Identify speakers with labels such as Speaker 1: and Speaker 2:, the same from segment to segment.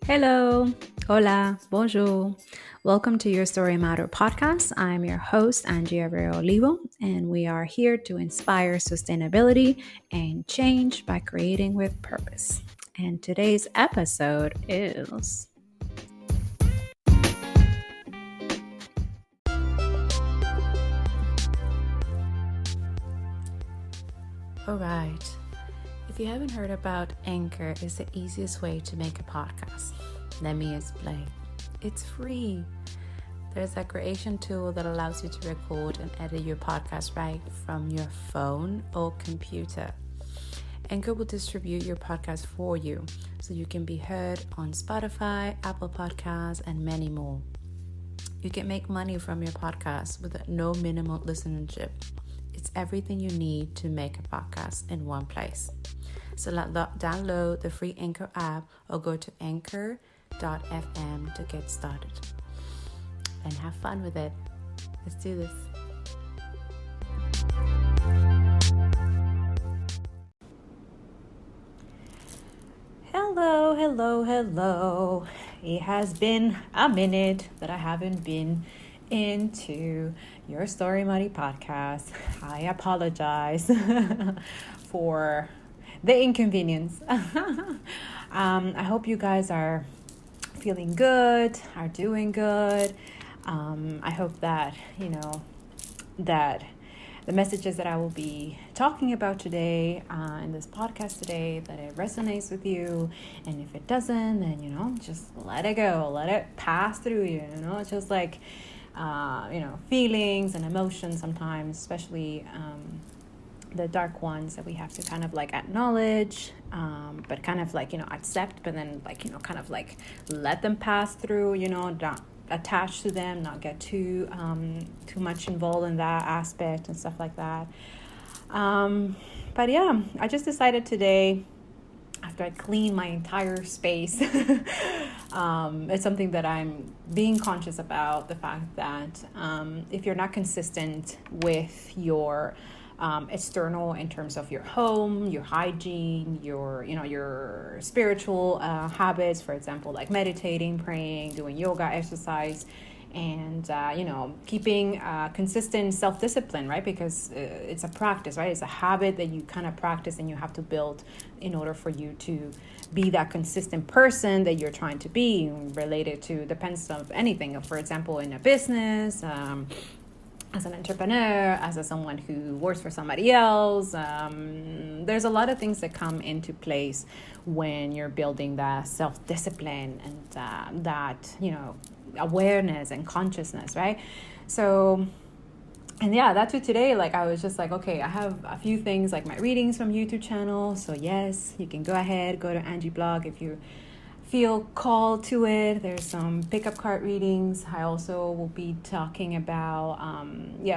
Speaker 1: Hello, hola, bonjour. Welcome to Your Story Matter podcast. I'm your host, Angie Abreu Olivo, and we are here to inspire sustainability and change by creating with purpose. And today's episode is Alright, if you haven't heard about Anchor, it's the easiest way to make a podcast. Let me explain. It's free. There's a creation tool that allows you to record and edit your podcast right from your phone or computer. Anchor will distribute your podcast for you so you can be heard on Spotify, Apple Podcasts, and many more. You can make money from your podcast with no minimum listenership. It's everything you need to make a podcast in one place. So download the free Anchor app or go to anchor.fm to get started. And have fun with it. Let's do this. Hello. It has been a minute that I haven't been into Your Story Money podcast. I apologize for the inconvenience. I hope you guys are feeling good, are doing good. I hope that, that the messages that I will be talking about today in this podcast today, that it resonates with you. And if it doesn't, then, just let it go. Let it pass through you, just like, feelings and emotions sometimes, especially the dark ones that we have to kind of like acknowledge, but kind of like, accept, but then like, kind of like let them pass through, not attach to them, not get too much involved in that aspect and stuff like that. But yeah, I just decided today, after I clean my entire space, it's something that I'm being conscious about, the fact that if you're not consistent with your external in terms of your home, your hygiene, your spiritual habits, for example, like meditating, praying, doing yoga, exercise, and keeping consistent self-discipline, right? Because it's a practice, right? It's a habit that you kind of practice and you have to build in order for you to be that consistent person that you're trying to be, related to depends on anything. For example, in a business, as an entrepreneur, as someone who works for somebody else, there's a lot of things that come into place when you're building that self-discipline and that awareness and consciousness, right? So, and yeah, that's what today, like, I was just like, okay, I have a few things like my readings from YouTube channel. So yes, you can go ahead, go to Angie blog if you feel called to it. There's some pickup card readings. I also will be talking about,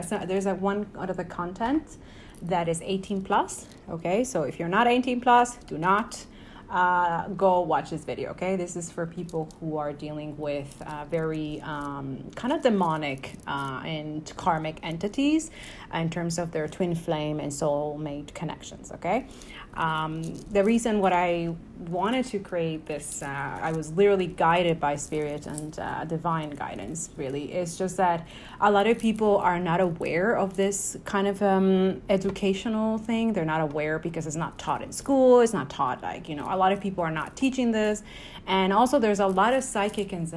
Speaker 1: so there's one out of the content that is 18 plus. Okay, so if you're not 18 plus, do not go watch this video. Okay, this is for people who are dealing with very kind of demonic and karmic entities in terms of their twin flame and soulmate connections. Okay. The reason what I wanted to create this, I was literally guided by spirit and divine guidance, really. It's just that a lot of people are not aware of this kind of educational thing. They're not aware because it's not taught in school. It's not taught, a lot of people are not teaching this. And also there's a lot of psychic and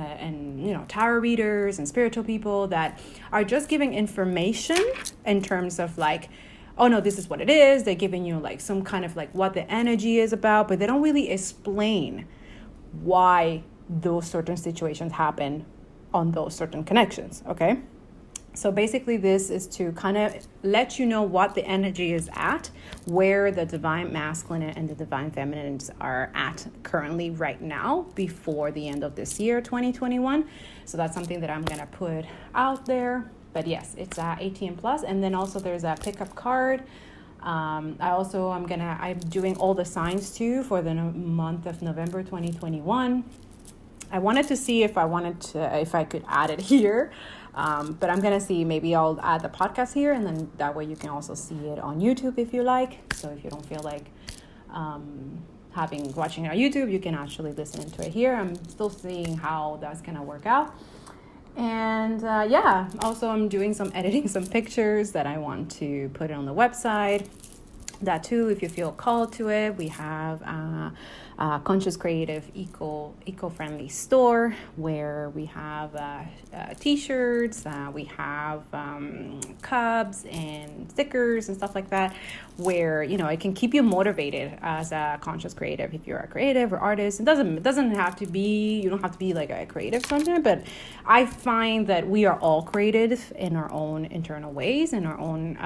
Speaker 1: tarot readers and spiritual people that are just giving information in terms of like, oh no, this is what it is. They're giving you like some kind of like what the energy is about, but they don't really explain why those certain situations happen on those certain connections. Okay. So basically this is to kind of let you know what the energy is at, where the divine masculine and the divine feminines are at currently right now before the end of this year, 2021. So that's something that I'm going to put out there. But yes, it's 18 plus. And then also there's a pickup card. I'm doing all the signs too for the month of November 2021. I wanted to see if I could add it here. But I'm going to see, maybe I'll add the podcast here, and then that way you can also see it on YouTube if you like. So if you don't feel like watching our YouTube, you can actually listen to it here. I'm still seeing how that's gonna work out. And also I'm doing some editing, some pictures that I want to put on the website. That too, if you feel called to it, we have Conscious Creative eco-friendly store where we have t-shirts, we have cups and stickers and stuff like that, where it can keep you motivated as a conscious creative. If you're a creative or artist, it doesn't have to be, you don't have to be like a creative something, but I find that we are all creative in our own internal ways, in our own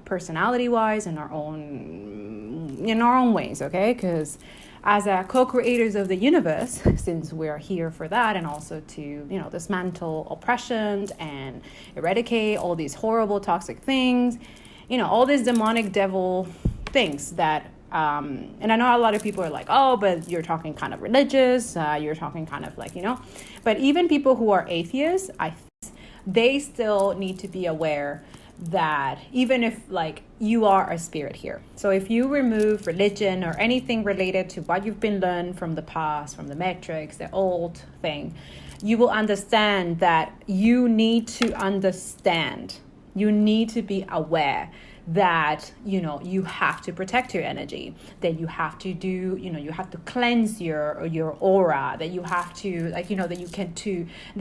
Speaker 1: personality wise, in our own ways, okay? Because as co-creators of the universe, since we're here for that, and also to dismantle oppression and eradicate all these horrible toxic things, all these demonic devil things that and I know a lot of people are like, oh, but you're talking kind of religious, you're talking kind of like, but even people who are atheists, they still need to be aware that even if like you are a spirit here, so if you remove religion or anything related to what you've been learned from the past, from the matrix, the old thing, you will understand that you need to be aware that you have to protect your energy, that you have to do, you have to cleanse your aura, that you have to that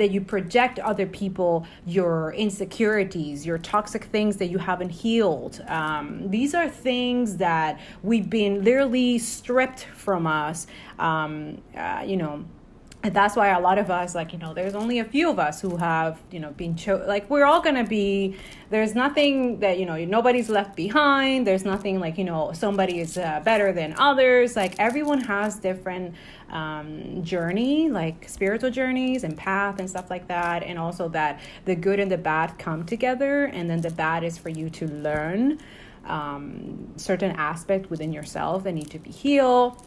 Speaker 1: you project other people your insecurities, your toxic things that you haven't healed. These are things that we've been literally stripped from us. And that's why a lot of us, there's only a few of us who have, been we're all going to be, there's nothing that, nobody's left behind. There's nothing like, somebody is better than others. Like everyone has different journey, like spiritual journeys and path and stuff like that. And also that the good and the bad come together. And then the bad is for you to learn certain aspects within yourself that need to be healed,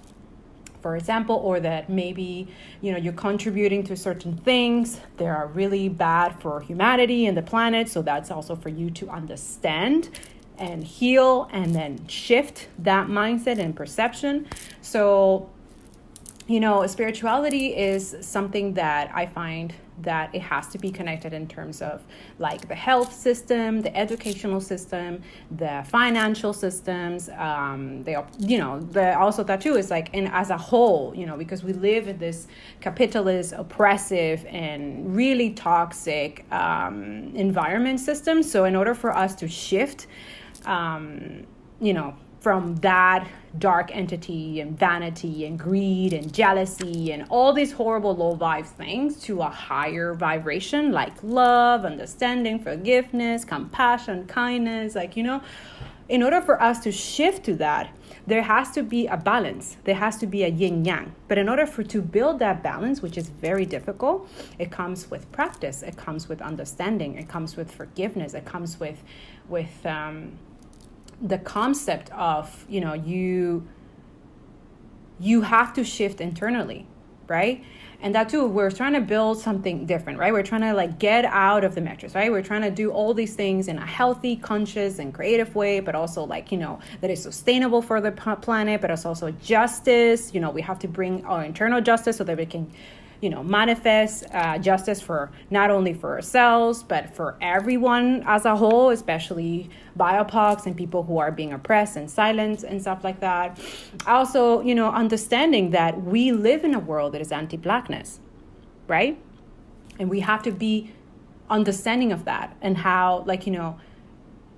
Speaker 1: for example, or that maybe you're contributing to certain things that are really bad for humanity and the planet. So that's also for you to understand and heal and then shift that mindset and perception. So spirituality is something that I find that it has to be connected in terms of like the health system, the educational system, the financial systems, also that too is like in as a whole, because we live in this capitalist, oppressive, and really toxic environment system. So in order for us to shift, from that dark entity and vanity and greed and jealousy and all these horrible low vibe things to a higher vibration like love, understanding, forgiveness, compassion, kindness, in order for us to shift to that, there has to be a balance. There has to be a yin yang. But in order to build that balance, which is very difficult, it comes with practice. It comes with understanding. It comes with forgiveness. It comes with the concept of, you have to shift internally, right? And that too, we're trying to build something different, right? We're trying to get out of the matrix, right? We're trying to do all these things in a healthy, conscious, and creative way, but also that is sustainable for the planet, but it's also justice. We have to bring our internal justice so that we can manifest justice for not only for ourselves, but for everyone as a whole, especially BIPOCs and people who are being oppressed and silenced and stuff like that. Also, understanding that we live in a world that is anti-Blackness, right? And we have to be understanding of that and how,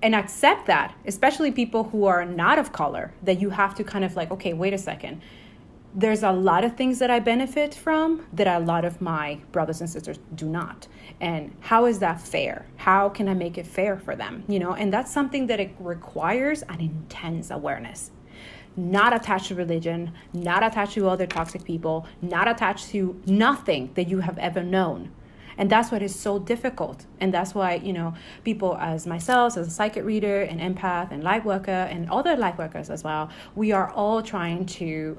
Speaker 1: and accept that, especially people who are not of color, that you have to kind of okay, wait a second. There's a lot of things that I benefit from that a lot of my brothers and sisters do not. And how is that fair? How can I make it fair for them? And that's something that it requires an intense awareness. Not attached to religion, not attached to other toxic people, not attached to nothing that you have ever known. And that's what is so difficult. And that's why, people as myself, as a psychic reader and empath and light worker and other light workers as well, we are all trying to,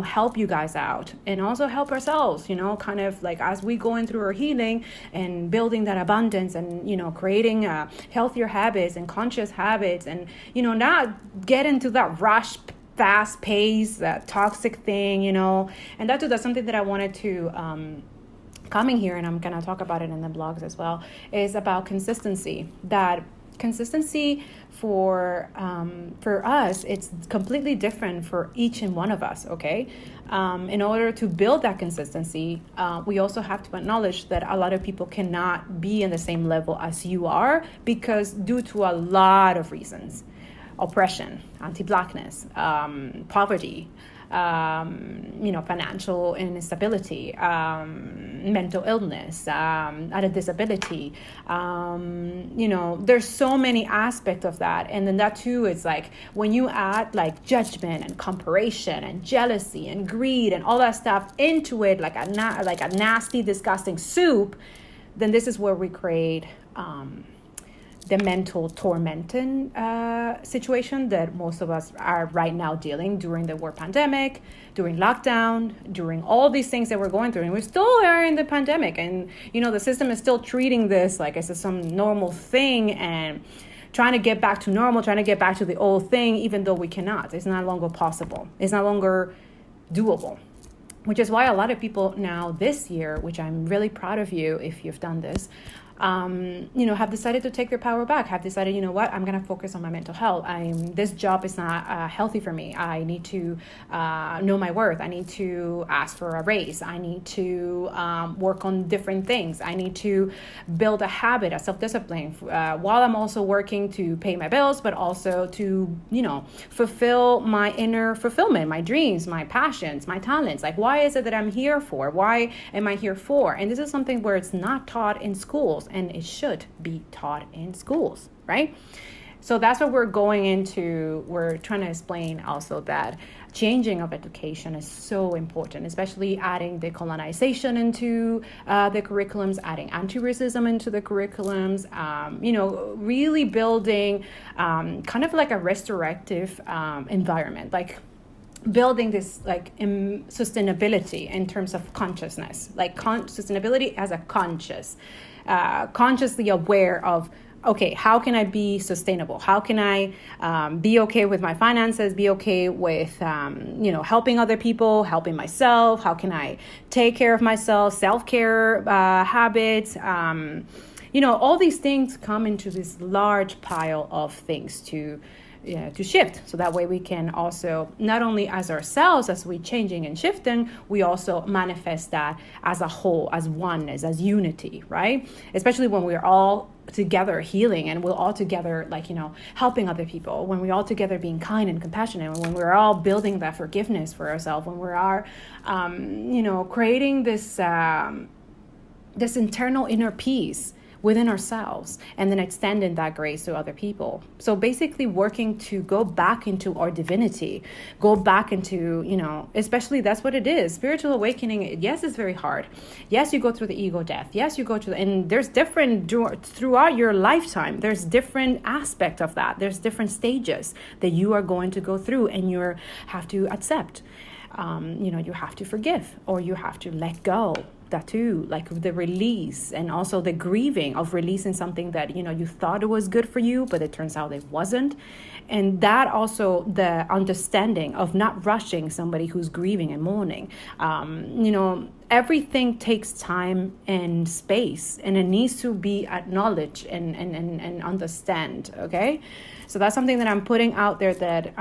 Speaker 1: help you guys out and also help ourselves, kind of as we going through our healing and building that abundance and, creating healthier habits and conscious habits and, not get into that rush fast pace, that toxic thing, and that's something that I wanted to coming here, and I'm going to talk about it in the blogs as well, is about consistency. That consistency for us, it's completely different for each and one of us, okay? In order to build that consistency, we also have to acknowledge that a lot of people cannot be in the same level as you are, because due to a lot of reasons: oppression, anti-Blackness, poverty, financial instability, mental illness, a disability. There's so many aspects of that. And then that too is like when you add like judgment and comparison and jealousy and greed and all that stuff into it, like a nasty, disgusting soup, then this is where we create the mental tormenting situation that most of us are right now dealing during the world pandemic, during lockdown, during all these things that we're going through. And we still are in the pandemic. And, the system is still treating this like it's some normal thing and trying to get back to normal, trying to get back to the old thing, even though we cannot. It's no longer possible. It's no longer doable. Which is why a lot of people now this year, which I'm really proud of you if you've done this, have decided to take their power back, have decided, I'm going to focus on my mental health. This job is not healthy for me. I need to know my worth. I need to ask for a raise. I need to work on different things. I need to build a habit, a self-discipline, while I'm also working to pay my bills, but also to, fulfill my inner fulfillment, my dreams, my passions, my talents. Like, why is it that I'm here for? Why am I here for? And this is something where it's not taught in schools, and it should be taught in schools, right? So that's what we're going into. We're trying to explain also that changing of education is so important, especially adding decolonization into the curriculums, adding anti-racism into the curriculums, really building kind of like a restorative environment, like building this like sustainability in terms of consciousness, like sustainability as a consciously aware of, okay, how can I be sustainable? How can I be okay with my finances, be okay with, helping other people, helping myself? How can I take care of myself, self-care habits? All these things come into this large pile of things to shift. So that way we can also, not only as ourselves, as we changing and shifting, we also manifest that as a whole, as oneness, as unity, right? Especially when we're all together healing and we're all together, helping other people, when we're all together being kind and compassionate, when we're all building that forgiveness for ourselves, when we are, creating this internal inner peace within ourselves, and then extending that grace to other people. So basically working to go back into our divinity, go back into, especially that's what it is. Spiritual awakening, yes, it's very hard. Yes, you go through the ego death. Yes, you go through, and there's different, throughout your lifetime, there's different aspects of that. There's different stages that you are going to go through, and you have to accept. You have to forgive, or you have to let go. That too, like the release, and also the grieving of releasing something that you thought it was good for you, but it turns out it wasn't. And that also, the understanding of not rushing somebody who's grieving and mourning. Everything takes time and space, and it needs to be acknowledged and understand. Okay, so that's something that I'm putting out there, that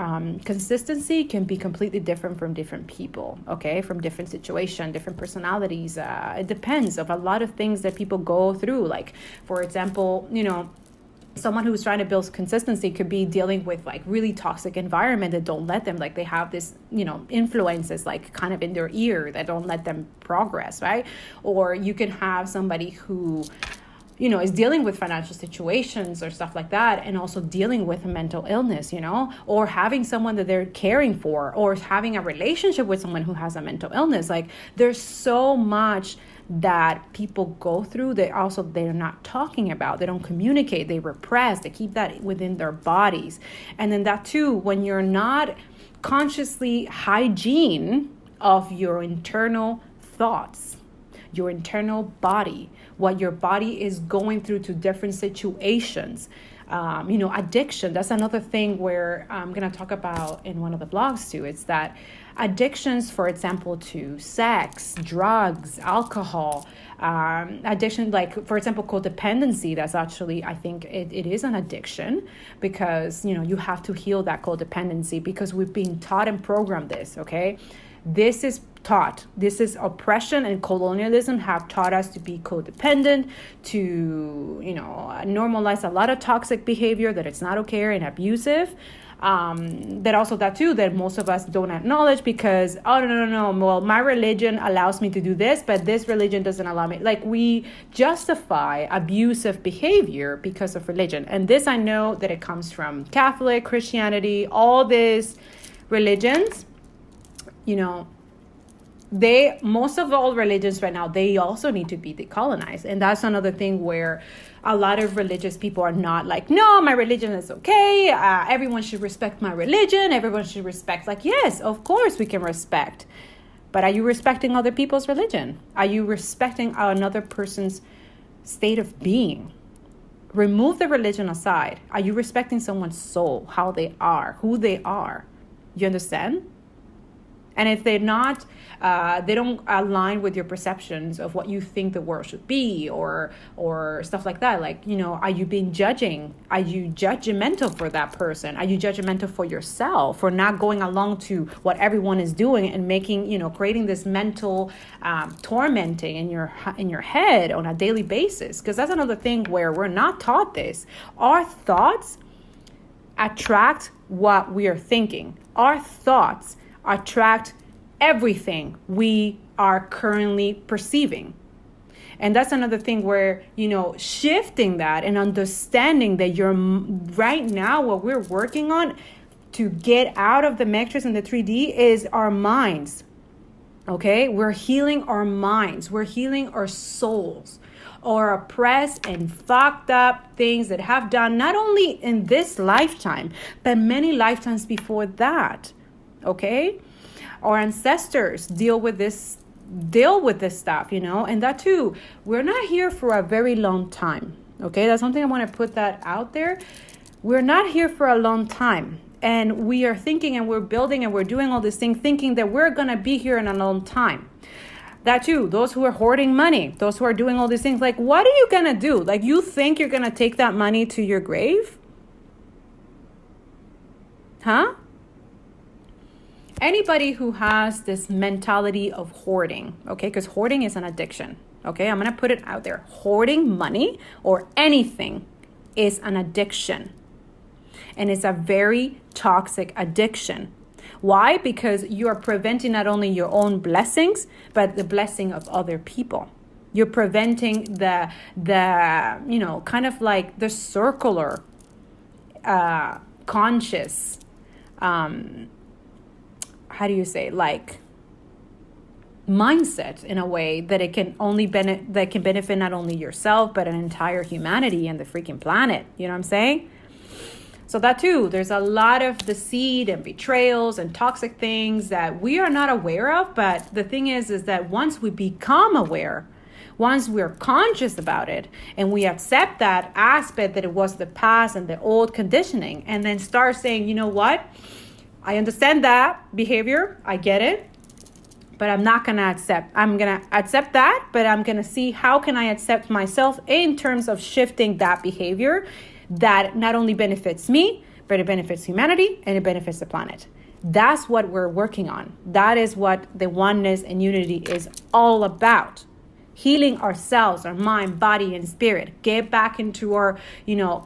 Speaker 1: consistency can be completely different from different people. Okay, from different situations, different personalities. It depends of a lot of things that people go through. Like, for example, someone who's trying to build consistency could be dealing with like really toxic environment that don't let them, like they have this, influences like kind of in their ear that don't let them progress, right? Or you can have somebody who, is dealing with financial situations or stuff like that, and also dealing with a mental illness, or having someone that they're caring for, or having a relationship with someone who has a mental illness. Like, there's so much that people go through that also they're not talking about. They don't communicate, they repress, they keep that within their bodies. And then that too, when you're not consciously hygiene of your internal thoughts, your internal body, what your body is going through to different situations, Addiction. That's another thing where I'm going to talk about in one of the blogs too. It's that addictions, for example, to sex, drugs, alcohol, addiction, like, for example, codependency. That's actually, I think it is an addiction because, you have to heal that codependency because we've been taught and programmed this, okay? This is taught. This is oppression and colonialism have taught us to be codependent, to, normalize a lot of toxic behavior, that it's not okay and abusive. That most of us don't acknowledge because, no. Well, my religion allows me to do this, but this religion doesn't allow me. Like, we justify abusive behavior because of religion. And this, I know that it comes from Catholic, Christianity, all these religions, most of all religions right now, they also need to be decolonized. And that's another thing where a lot of religious people are not like, no, my religion is okay. Everyone should respect my religion. Everyone should respect. Like, yes, of course we can respect. But are you respecting other people's religion? Are you respecting another person's state of being? Remove the religion aside. Are you respecting someone's soul, how they are, who they are? You understand? And if they're not, they don't align with your perceptions of what you think the world should be or stuff like that. Like, are you being judging? Are you judgmental for that person? Are you judgmental for yourself for not going along to what everyone is doing and making, creating this mental tormenting in your head on a daily basis? Because that's another thing where we're not taught this. Our thoughts attract what we are thinking. Our thoughts attract everything we are currently perceiving. And that's another thing where, shifting that and understanding that you're right now, what we're working on to get out of the matrix and the 3D is our minds. Okay? We're healing our minds. We're healing our souls, or oppressed and fucked up things that have done not only in this lifetime, but many lifetimes before that. Okay, our ancestors deal with this stuff, and that too, we're not here for a very long time. Okay, that's something I want to put that out there. We're not here for a long time, and we are thinking and we're building and we're doing all this thing thinking that we're gonna be here in a long time. That too, those who are hoarding money, those who are doing all these things, like, what are you gonna do? Like, you think you're gonna take that money to your grave? Huh? Anybody who has this mentality of hoarding, okay, because hoarding is an addiction, okay? I'm going to put it out there. Hoarding money or anything is an addiction. And it's a very toxic addiction. Why? Because you are preventing not only your own blessings, but the blessing of other people. You're preventing the kind of like the circular, conscious, like mindset in a way that it can only benefit not only yourself, but an entire humanity and the freaking planet. You know what I'm saying? So that too, there's a lot of deceit and betrayals and toxic things that we are not aware of. But the thing is that once we become aware, once we're conscious about it and we accept that aspect that it was the past and the old conditioning, and then start saying, you know what? I understand that behavior. I get it. But I'm not going to accept. I'm going to accept that, but I'm going to see how can I accept myself in terms of shifting that behavior that not only benefits me, but it benefits humanity and it benefits the planet. That's what we're working on. That is what the oneness and unity is all about. Healing ourselves, our mind, body, and spirit. Get back into our,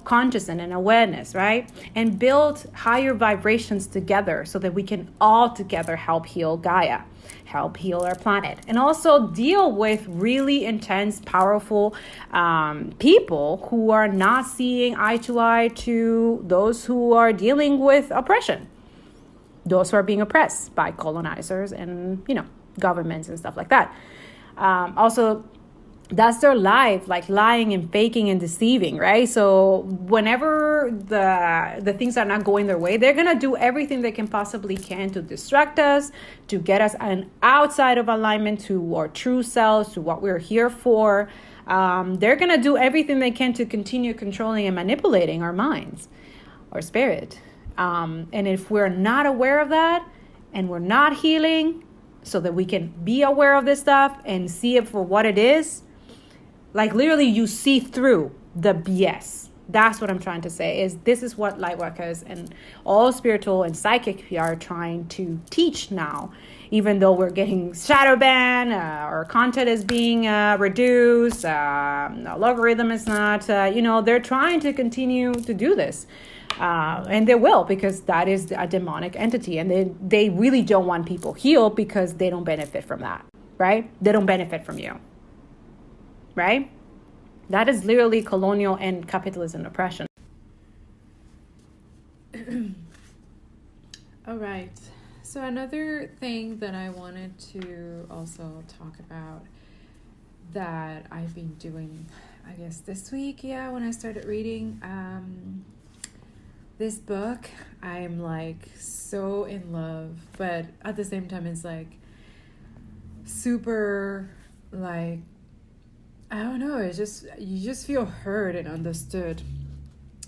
Speaker 1: consciousness and awareness, right? And build higher vibrations together so that we can all together help heal Gaia, help heal our planet, and also deal with really intense, powerful people who are not seeing eye to eye to those who are dealing with oppression, those who are being oppressed by colonizers and, governments and stuff like that. Also, that's their life, like lying and faking and deceiving, right? So whenever the things are not going their way, they're going to do everything they can possibly can to distract us, to get us outside of alignment to our true selves, to what we're here for. They're going to do everything they can to continue controlling and manipulating our minds, our spirit. And if we're not aware of that and we're not healing so that we can be aware of this stuff and see it for what it is, like literally you see through the BS. That's what I'm trying to say, is this is what lightworkers and all spiritual and psychic are trying to teach now. Even though we're getting shadow banned, our content is being reduced, the logarithm is not, they're trying to continue to do this. And they will, because that is a demonic entity. And they really don't want people healed because they don't benefit from that, right? They don't benefit from you, right? That is literally colonial and capitalism oppression.
Speaker 2: All right. So another thing that I wanted to also talk about that I've been doing, I guess this week, when I started reading this book, I'm like so in love, but at the same time it's like super like, I don't know, it's just, you just feel heard and understood.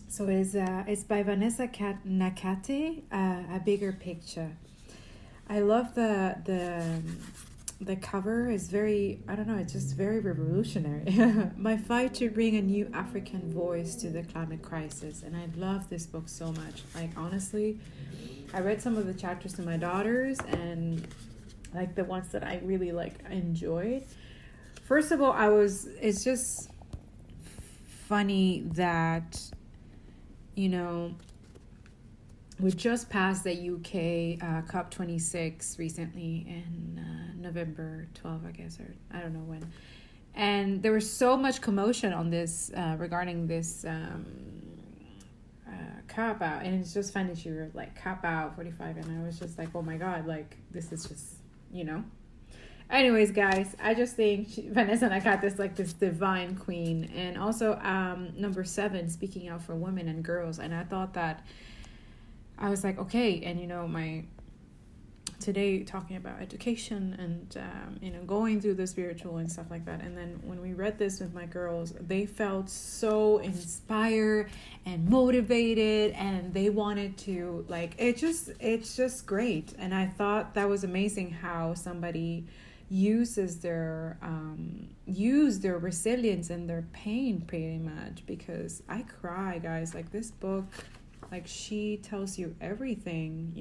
Speaker 2: So it's by Vanessa Nakate, A Bigger Picture. I love the cover is very, I don't know, it's just very revolutionary. My fight to bring a new African voice to the climate crisis. And I love this book so much. Like, honestly, I read some of the chapters to my daughters, and like the ones that I really enjoyed. First of all, it's just funny that, we just passed the UK COP26 recently in November 12, I guess, or I don't know when. And there was so much commotion on this regarding this cop out. And it's just funny, she wrote cop out 45. And I was just like, oh my God, this is just, Anyways, guys, I just think Vanessa Nakate is this divine queen. And also number 7, speaking out for women and girls. And I thought that, I was like, okay. And, my today talking about education and, going through the spiritual and stuff like that. And then when we read this with my girls, they felt so inspired and motivated, and they wanted to it's just great. And I thought that was amazing how somebody uses their resilience and their pain pretty much, because I cry, guys. This book, she tells you everything,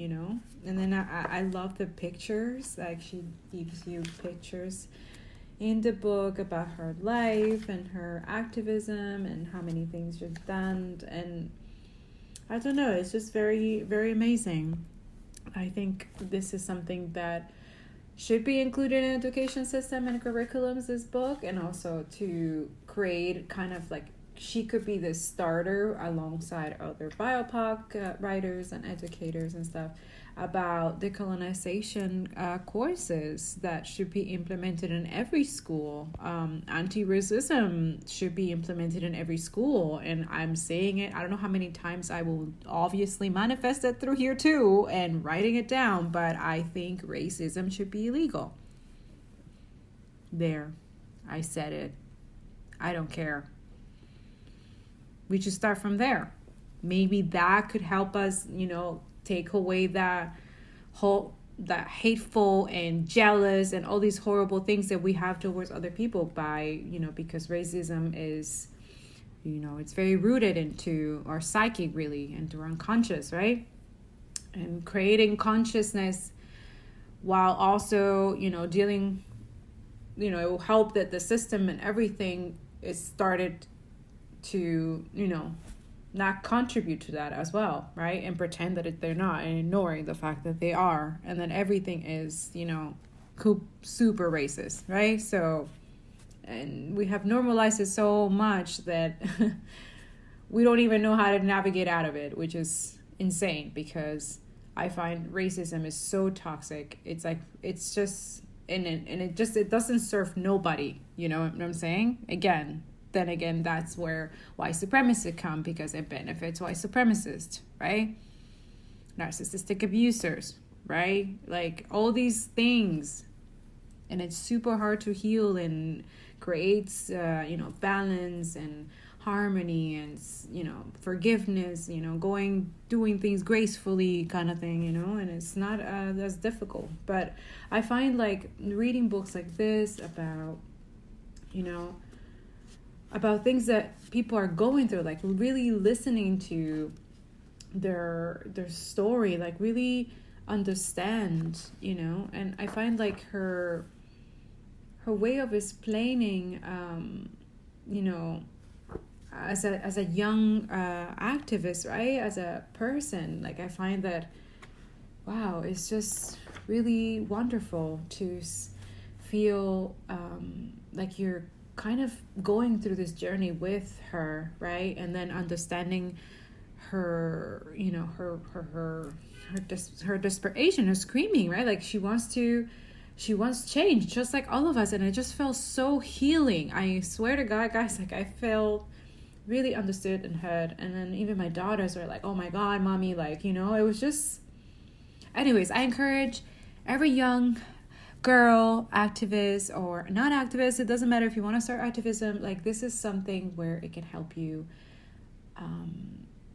Speaker 2: and then I love the pictures. She gives you pictures in the book about her life and her activism and how many things she's done. And I don't know, it's just very, very amazing. I think this is something that should be included in education system and curriculums, this book, and also to create kind of she could be the starter alongside other BIPOC writers and educators and stuff about decolonization courses that should be implemented in every school. Anti-racism should be implemented in every school. And I'm saying it, I don't know how many times I will obviously manifest it through here too and writing it down, but I think racism should be illegal. There, I said it. I don't care. We should start from there. Maybe that could help us, take away that hateful and jealous and all these horrible things that we have towards other people by, because racism is, it's very rooted into our psyche, really, into our unconscious, right? And creating consciousness while also, dealing, it will help that the system and everything is started to, not contribute to that as well, right? And pretend that they're not, and ignoring the fact that they are. And then everything is, super racist, right? So, and we have normalized it so much that we don't even know how to navigate out of it, which is insane, because I find racism is so toxic. It's it's just, and it doesn't serve nobody, you know what I'm saying? Then again, that's where white supremacists come, because it benefits white supremacists, right? Narcissistic abusers, right? All these things and it's super hard to heal, and creates balance and harmony, and forgiveness, doing things gracefully kind of thing, and it's not as difficult. But I find like reading books like this about things that people are going through, like really listening to their story, like really understand, and I find like her way of explaining, as a young activist, right, as a person, like I find that, wow, it's just really wonderful to feel like you're kind of going through this journey with her, right, and then understanding her, her desperation, her screaming, right, like she wants change, just like all of us. And it just felt so healing. I swear to God, guys, like I felt really understood and heard. And then even my daughters were like, oh my God, mommy, like, it was just, anyways, I encourage every young girl, activist or not activist, it doesn't matter if you want to start activism, like this is something where it can help you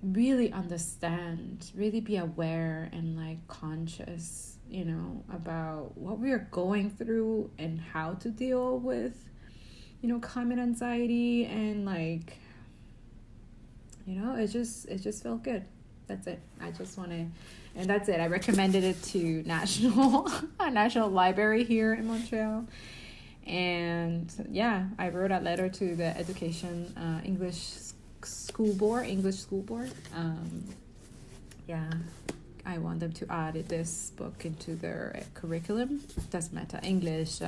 Speaker 2: really understand, really be aware and like conscious, about what we are going through and how to deal with, climate anxiety, and like, it just felt good. That's it. I just want to, and that's it. I recommended it to National Library here in Montreal. And yeah, I wrote a letter to the English school board. I want them to add this book into their curriculum. Doesn't matter, English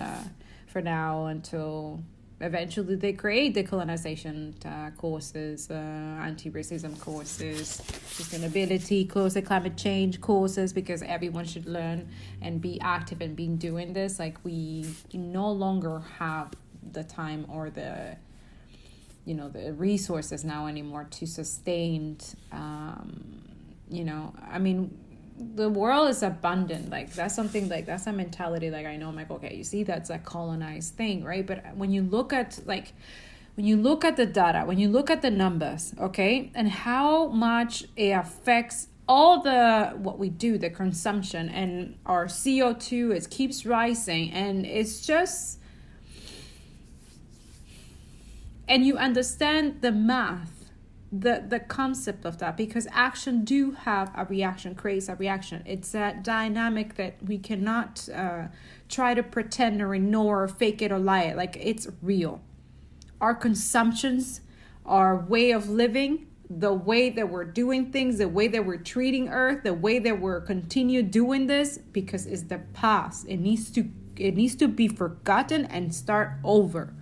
Speaker 2: for now, until eventually they create decolonization courses, anti-racism courses, sustainability courses, climate change courses, because everyone should learn and be active and be doing this. Like we no longer have the time or the resources now anymore to sustain, the world is abundant. Like that's something, like that's a mentality. Like I know, I'm like, okay, you see, that's a colonized thing, right? But when you look at the data, when you look at the numbers, okay, and how much it affects all what we do, the consumption, and our CO2, it keeps rising, and it's just, and you understand the math, the concept of that, because action do have a reaction, creates a reaction. It's a dynamic that we cannot try to pretend or ignore or fake it or lie it. Like it's real. Our consumptions, our way of living, the way that we're doing things, the way that we're treating Earth, the way that we're continue doing this, because it's the past. It needs to be forgotten and start over.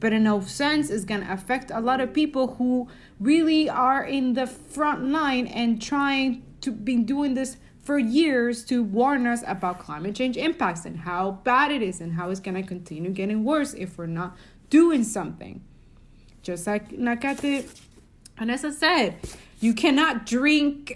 Speaker 2: But in no sense is going to affect a lot of people who really are in the front line and trying to be doing this for years to warn us about climate change impacts and how bad it is and how it's going to continue getting worse if we're not doing something. Just like Nakate Vanessa said, you cannot drink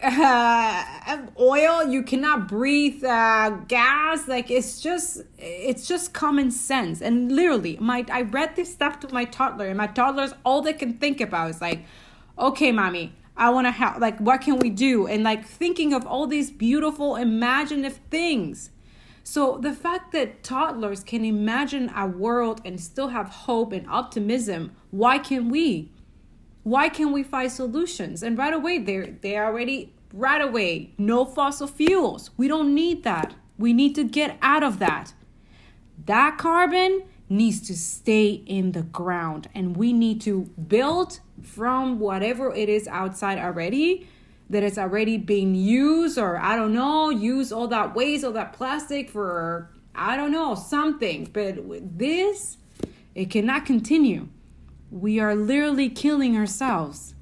Speaker 2: oil, you cannot breathe gas. Like it's just common sense. And literally, I read this stuff to my toddler, and my toddler's all they can think about is like, okay, mommy, I want to help. Like, what can we do? And like thinking of all these beautiful, imaginative things. So the fact that toddlers can imagine a world and still have hope and optimism, why can't we? Why can't we find solutions? And right away, they already, right away, no fossil fuels. We don't need that. We need to get out of that. That carbon needs to stay in the ground. And we need to build from whatever it is outside already, that it's already being used, or I don't know, use all that waste, all that plastic for, I don't know, something. But with this, it cannot continue. We are literally killing ourselves,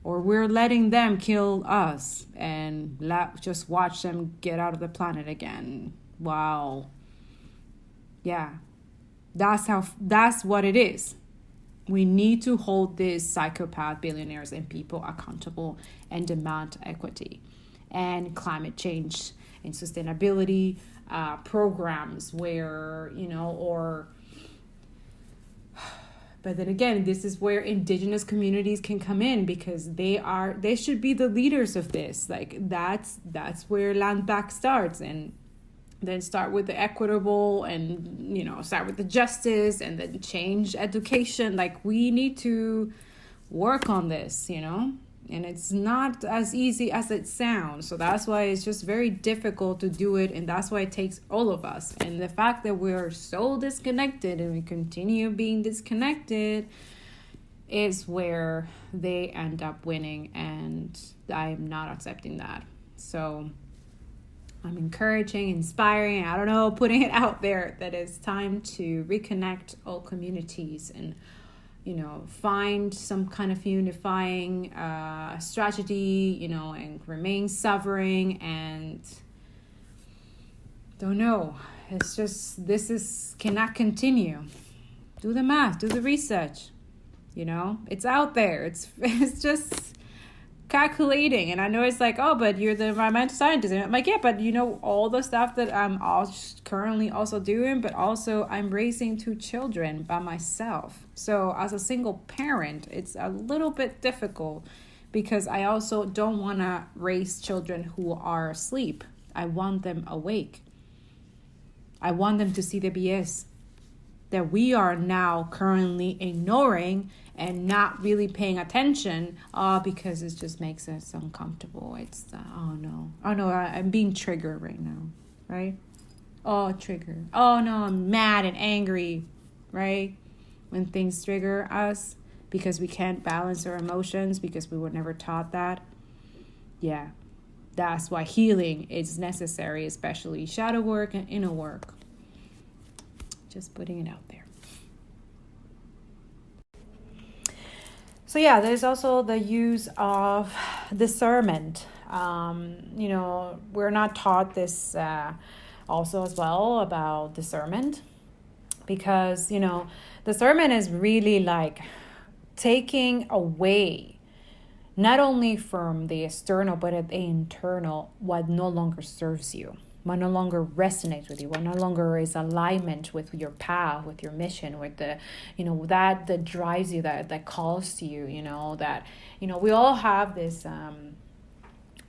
Speaker 2: or we're letting them kill us and just watch them get out of the planet again. Wow. Yeah. That's what it is. We need to hold these psychopath billionaires and people accountable and demand equity and climate change and sustainability programs where, but then again, this is where indigenous communities can come in, because they should be the leaders of this. Like that's where land back starts, and then start with the equitable, and start with the justice, and then change education. Like we need to work on this, and it's not as easy as it sounds. So that's why it's just very difficult to do it, and that's why it takes all of us. And the fact that we're so disconnected and we continue being disconnected is where they end up winning, and I'm not accepting that. So I'm encouraging, inspiring, I don't know, putting it out there that it's time to reconnect all communities and find some kind of unifying strategy, and remain sovereign. And don't know, it's just, cannot continue. Do the math, do the research, it's out there. It's just calculating. And I know it's like, oh, but you're the environmental scientist, and I'm like, yeah, but all the stuff that I'm currently also doing, but also I'm raising 2 children by myself. So as a single parent, it's a little bit difficult, because I also don't want to raise children who are asleep. I want them awake. I want them to see the BS that we are now currently ignoring and not really paying attention, because it just makes us uncomfortable. It's oh no, I'm being triggered right now, right? Oh, triggered. Oh no, I'm mad and angry, right? When things trigger us because we can't balance our emotions, because we were never taught that. Yeah, that's why healing is necessary, especially shadow work and inner work. Just putting it out there. So yeah, there's also the use of discernment. We're not taught this also as well about discernment, because, discernment is really like taking away not only from the external, but at the internal, what no longer serves you, what no longer resonates with you, what no longer is alignment with your path, with your mission, with the, that drives you, that calls to you, that, we all have this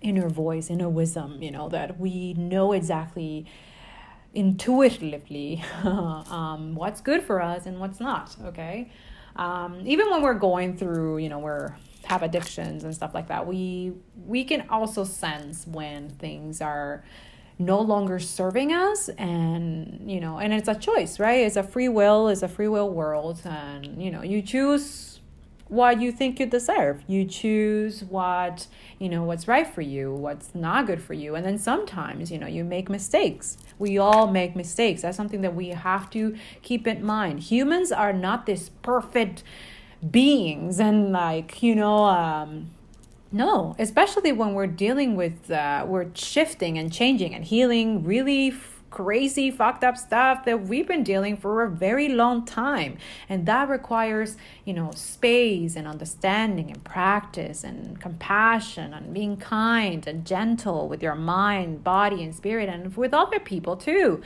Speaker 2: inner voice, inner wisdom, that we know exactly intuitively what's good for us and what's not, okay? Even when we're going through, have addictions and stuff like that, we can also sense when things are no longer serving us, and and it's a choice, right? It's a free will world, and you choose what you think you deserve. You choose what what's right for you, what's not good for you. And then sometimes you make mistakes. We all make mistakes. That's something that we have to keep in mind. Humans are not this perfect beings, and no, especially when we're dealing with, we're shifting and changing and healing really crazy, fucked up stuff that we've been dealing for a very long time. And that requires, space and understanding and practice and compassion and being kind and gentle with your mind, body, and spirit, and with other people too.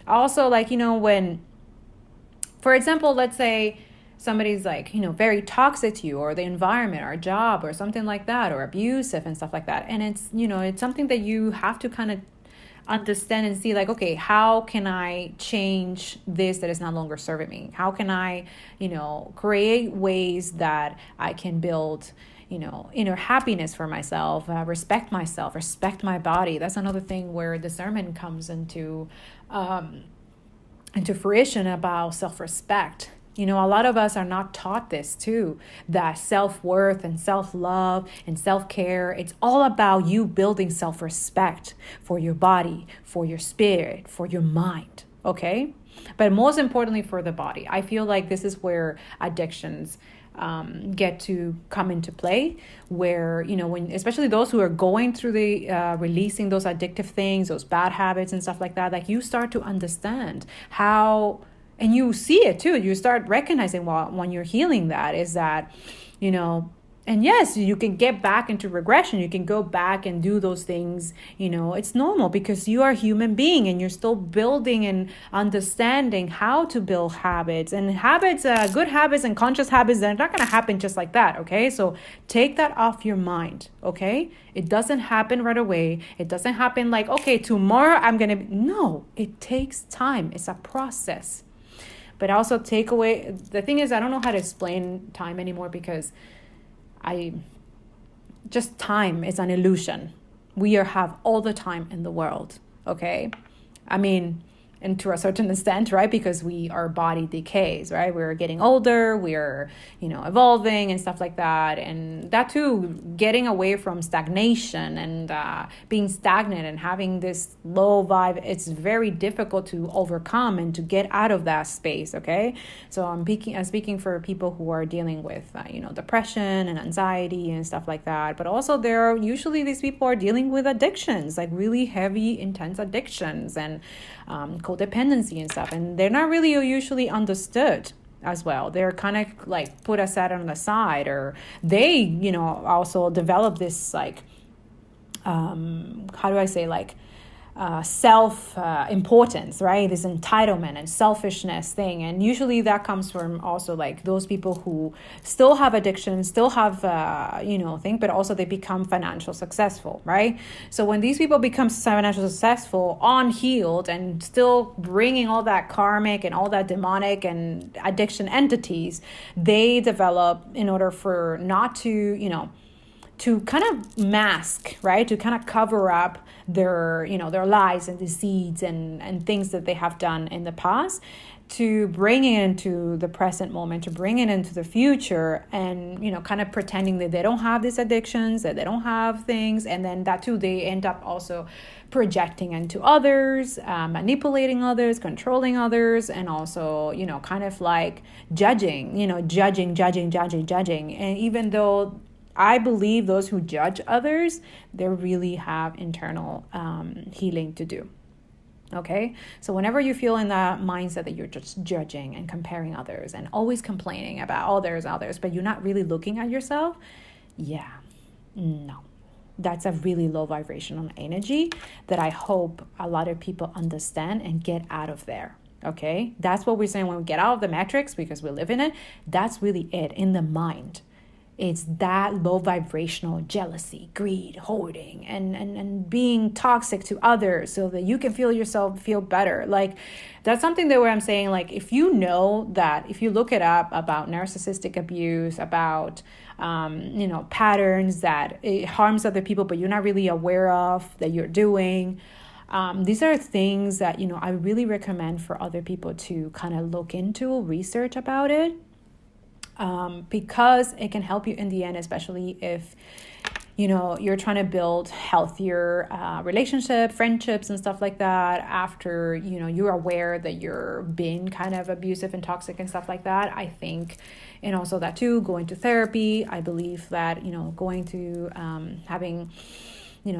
Speaker 2: Also, when, for example, let's say somebody's very toxic to you, or the environment or job or something like that, or abusive and stuff like that. And it's, it's something that you have to kind of understand and see, okay, how can I change this that is no longer serving me? How can I, create ways that I can build, inner happiness for myself, respect myself, respect my body. That's another thing where discernment comes into fruition about self-respect. A lot of us are not taught this too, that self-worth and self-love and self-care, it's all about you building self-respect for your body, for your spirit, for your mind, okay? But most importantly for the body. I feel like this is where addictions get to come into play, where, when, especially those who are going through the releasing those addictive things, those bad habits and stuff like that, you start to understand how. And you see it too. You start recognizing when you're healing that is that,
Speaker 1: And yes, you can get back into regression. You can go back and do those things. It's normal because you are a human being and you're still building and understanding how to build habits. And habits, good habits and conscious habits, they're not going to happen just like that, okay? So take that off your mind, okay? It doesn't happen right away. It doesn't happen like, okay, tomorrow I'm going to... No, it takes time. It's a process. But also take away... The thing is, I don't know how to explain time anymore because... time is an illusion. We have all the time in the world, okay? I mean, and to a certain extent, right? Because our body decays, right? We're getting older, we're, evolving and stuff like that. And that too, getting away from stagnation and being stagnant and having this low vibe, it's very difficult to overcome and to get out of that space, okay? So I'm speaking for people who are dealing with, depression and anxiety and stuff like that. But also usually these people are dealing with addictions, like really heavy, intense addictions and codependency and stuff, and they're not really usually understood as well. They're kind of like put aside on the side, or they also develop this like how do I say, like self importance, right? This entitlement and selfishness thing. And usually that comes from also like those people who still have addictions, still have thing, but also they become financial successful, right? So when these people become financial successful, unhealed, and still bringing all that karmic and all that demonic and addiction entities, they develop, in order for not to kind of mask, right? To kind of cover up their lies and deeds and things that they have done in the past, to bring it into the present moment, to bring it into the future, and, kind of pretending that they don't have these addictions, that they don't have things. And then that too, they end up also projecting into others, manipulating others, controlling others, and also, kind of like judging. And even though I believe those who judge others, they really have internal healing to do. Okay? So whenever you feel in that mindset that you're just judging and comparing others and always complaining about others, but you're not really looking at yourself, no. That's a really low vibrational energy that I hope a lot of people understand and get out of there. Okay? That's what we're saying when we get out of the matrix, because we live in it. That's really it, in the mind. It's that low vibrational jealousy, greed, hoarding, and being toxic to others so that you can feel better. Like, that's something that where I'm saying, like, if you know that, if you look it up about narcissistic abuse, about, patterns that it harms other people, but you're not really aware of that you're doing. These are things that, I really recommend for other people to kind of look into, research about it. Because it can help you in the end, especially if, you're trying to build healthier relationship, friendships and stuff like that after, you're aware that you're being kind of abusive and toxic and stuff like that. I think, and also that too, going to therapy, I believe that, going to having,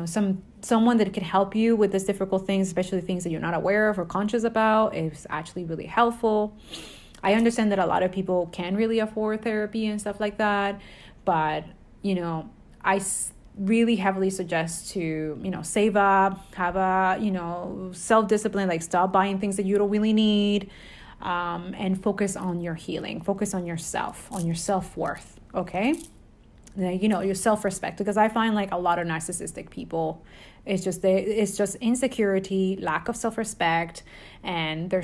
Speaker 1: someone that can help you with these difficult things, especially things that you're not aware of or conscious about, is actually really helpful. I understand that a lot of people can really afford therapy and stuff like that, but, I really heavily suggest to, save up, have a, self-discipline, like stop buying things that you don't really need, and focus on your healing, focus on yourself, on your self-worth, okay? Your self-respect, because I find like a lot of narcissistic people, it's just insecurity, lack of self-respect, and they're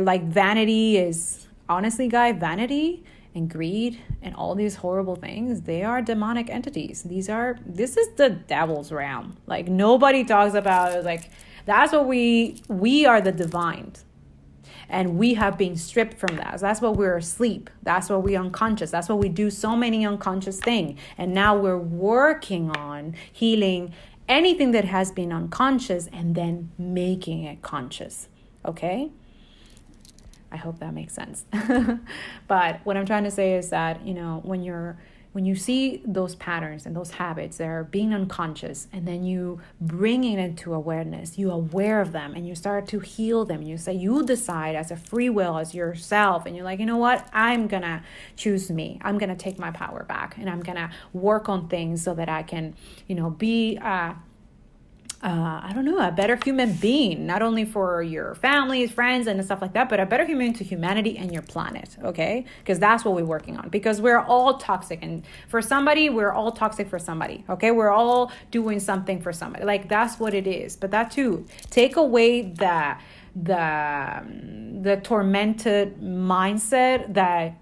Speaker 1: like, vanity is, honestly, vanity and greed and all these horrible things, they are demonic entities. This is the devil's realm. Like, nobody talks about it. Like, that's what we are, the divine. And we have been stripped from that. So that's why we're asleep. That's why we're unconscious. That's why we do so many unconscious things. And now we're working on healing anything that has been unconscious and then making it conscious. Okay? I hope that makes sense. But what I'm trying to say is that, when when you see those patterns and those habits that are being unconscious, and then you bring it into awareness, you aware of them, and you start to heal them. You say, you decide as a free will, as yourself, and you're like, you know what? I'm going to choose me. I'm going to take my power back, and I'm going to work on things so that I can, be a better human being, not only for your families, friends, and stuff like that, but a better human to humanity and your planet, okay? Because that's what we're working on, because we're all toxic. And for somebody, we're all toxic for somebody, okay? We're all doing something for somebody. Like, that's what it is. But that too, take away the tormented mindset that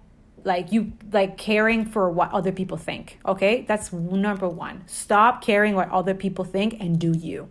Speaker 1: caring for what other people think, okay? That's number one. Stop caring what other people think and do you,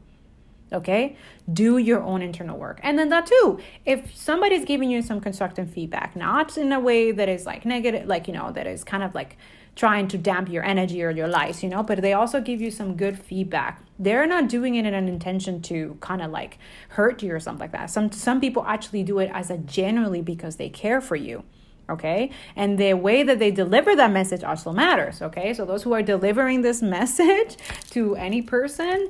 Speaker 1: okay? Do your own internal work. And then that too, if somebody's giving you some constructive feedback, not in a way that is like negative, that is kind of like trying to damp your energy or your lights, but they also give you some good feedback. They're not doing it in an intention to kind of like hurt you or something like that. Some people actually do it as a genuinely because they care for you. Okay. And the way that they deliver that message also matters. Okay. So those who are delivering this message to any person,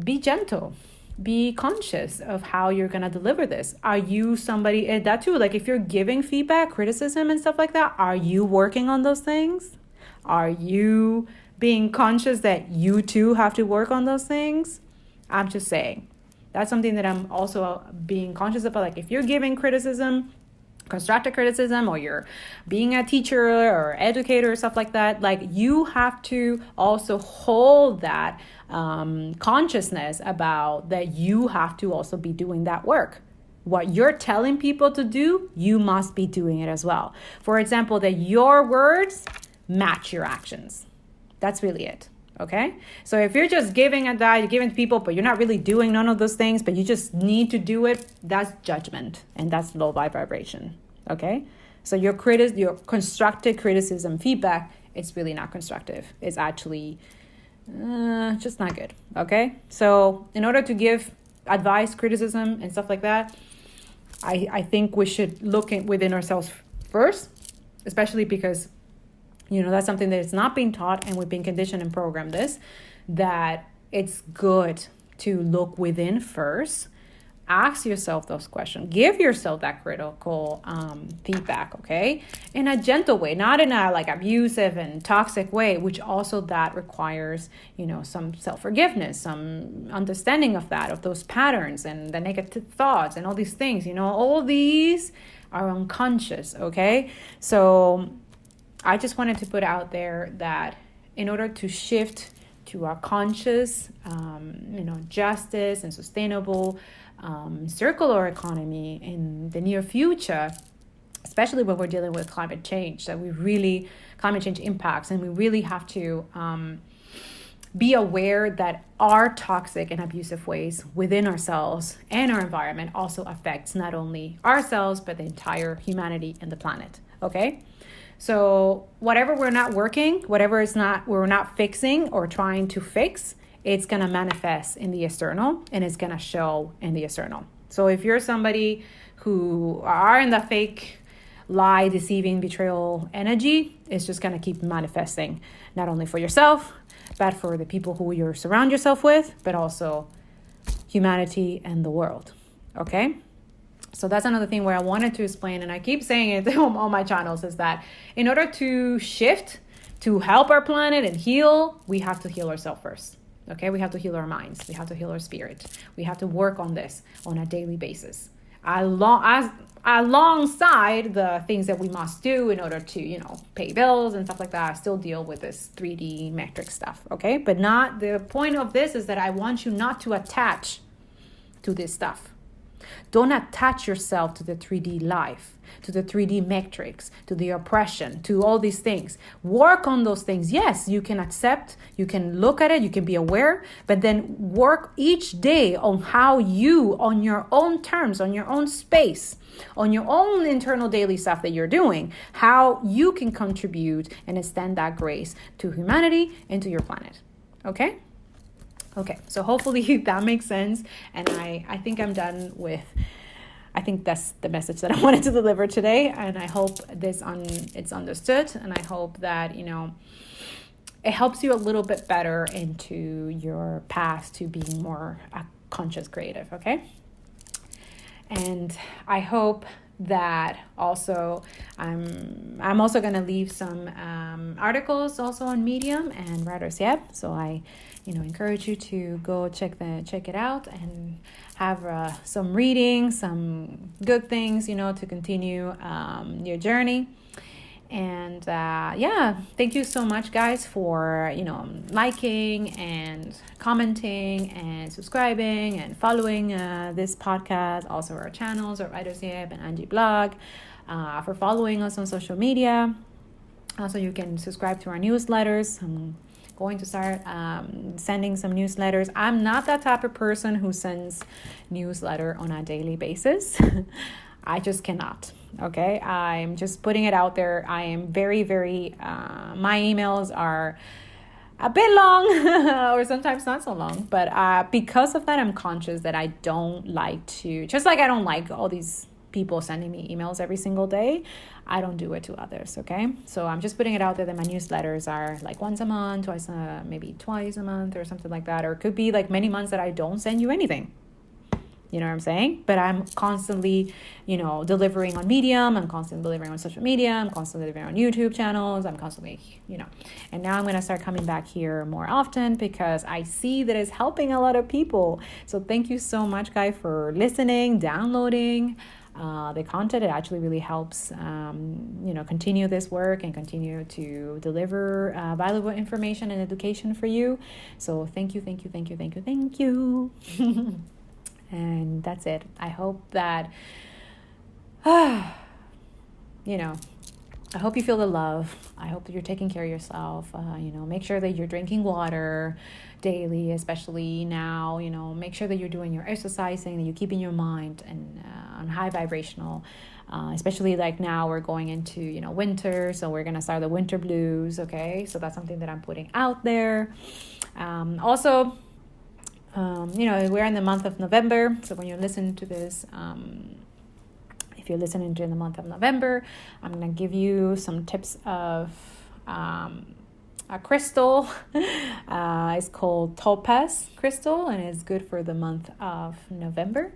Speaker 1: be gentle, be conscious of how you're going to deliver this. Are you somebody that too? Like if you're giving feedback, criticism and stuff like that, are you working on those things? Are you being conscious that you too have to work on those things? I'm just saying that's something that I'm also being conscious about. Like if you're giving criticism, constructive criticism, or you're being a teacher or educator or stuff like that, like you have to also hold that consciousness about that you have to also be doing that work. What you're telling people to do, you must be doing it as well. For example, that your words match your actions. That's really it. Okay. So if you're just giving you're giving to people, but you're not really doing none of those things, but you just need to do it, that's judgment, and that's low vibration. Okay. So your constructive criticism feedback, it's really not constructive. It's actually just not good. Okay. So in order to give advice, criticism, and stuff like that, I think we should look within ourselves first, especially because that's something that is not being taught, and we've been conditioned and programmed that it's good to look within first. Ask yourself those questions. Give yourself that critical feedback, okay? In a gentle way, not in a like abusive and toxic way, which also that requires, some self-forgiveness, some understanding of those patterns and the negative thoughts and all these things, all these are unconscious, okay? So I just wanted to put out there that in order to shift to a conscious, justice and sustainable circular economy in the near future, especially when we're dealing with climate change impacts, and we really have to be aware that our toxic and abusive ways within ourselves and our environment also affects not only ourselves, but the entire humanity and the planet, okay? So whatever we're not working, we're not fixing or trying to fix, it's going to manifest in the external, and it's going to show in the external. So if you're somebody who are in the fake, lie, deceiving, betrayal energy, it's just going to keep manifesting, not only for yourself, but for the people who you surround yourself with, but also humanity and the world. Okay? So that's another thing where I wanted to explain, and I keep saying it on all my channels, is that in order to shift, to help our planet and heal, we have to heal ourselves first. Okay, we have to heal our minds. We have to heal our spirit. We have to work on this on a daily basis, alongside the things that we must do in order to, pay bills and stuff like that. I still deal with this 3D metric stuff. Okay, but not the point of this is that I want you not to attach to this stuff. Don't attach yourself to the 3D life, to the 3D metrics, to the oppression, to all these things. Work on those things. Yes, you can accept, you can look at it, you can be aware, but then work each day on how you, on your own terms, on your own space, on your own internal daily stuff that you're doing, how you can contribute and extend that grace to humanity and to your planet. Okay? Okay, so hopefully that makes sense, and I think I'm done with I think that's the message that I wanted to deliver today. And I hope it's understood. And I hope that, it helps you a little bit better into your path to being more conscious creative. Okay. And I hope that also I'm also going to leave some articles also on Medium and Writer's Yep. So I encourage you to go check it out and have some reading, some good things, to continue your journey. And thank you so much, guys, for liking and commenting and subscribing and following this podcast, also our channels, our Writer's Yep and Angie Blog, for following us on social media. Also, you can subscribe to our newsletters. I'm going to start sending some newsletters. I'm not that type of person who sends newsletter on a daily basis. I just cannot. Okay, I'm just putting it out there. I am very, very, my emails are a bit long or sometimes not so long. But because of that, I'm conscious that I don't like to, just like I don't like all these people sending me emails every single day, I don't do it to others. Okay, so I'm just putting it out there that my newsletters are like once a month, maybe twice a month or something like that. Or it could be like many months that I don't send you anything. You know what I'm saying? But I'm constantly, delivering on Medium. I'm constantly delivering on social media. I'm constantly delivering on YouTube channels. I'm constantly, and now I'm going to start coming back here more often because I see that it's helping a lot of people. So thank you so much, guys, for listening, downloading the content. It actually really helps, continue this work and continue to deliver valuable information and education for you. So thank you, thank you, thank you, thank you, thank you. And that's it. I hope that, I hope you feel the love. I hope that you're taking care of yourself. Make sure that you're drinking water daily, especially now. Make sure that you're doing your exercising, that you're keeping your mind and on high vibrational. Especially like now we're going into, winter. So we're going to start the winter blues. Okay. So that's something that I'm putting out there. Also, we're in the month of November. So when you listen to this, if you're listening during the month of November, I'm going to give you some tips of a crystal. It's called Topaz Crystal, and it's good for the month of November.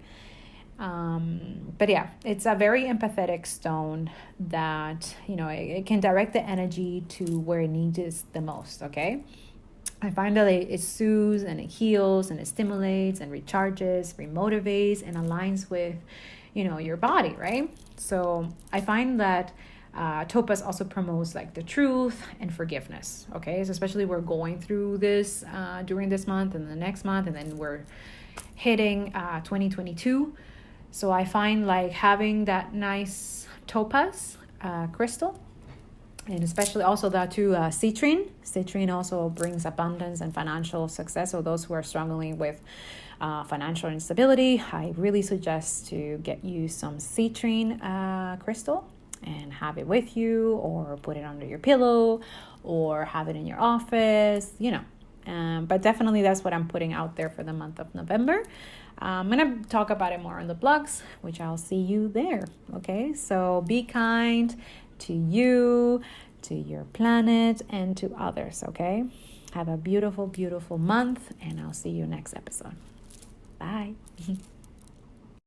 Speaker 1: But yeah, it's a very empathetic stone that, it can direct the energy to where it needs it the most. Okay. I find that it soothes and it heals and it stimulates and recharges, remotivates, and aligns with, your body, right? So I find that Topaz also promotes like the truth and forgiveness, okay? So especially we're going through this during this month and the next month, and then we're hitting 2022. So I find like having that nice Topaz crystal, and especially also that too, citrine. Citrine also brings abundance and financial success. So those who are struggling with financial instability, I really suggest to get you some citrine crystal and have it with you, or put it under your pillow, or have it in your office, But definitely that's what I'm putting out there for the month of November. I'm going to talk about it more on the blogs, which I'll see you there. Okay, so be kind to you, to your planet, and to others, okay? Have a beautiful, beautiful month, and I'll see you next episode. Bye.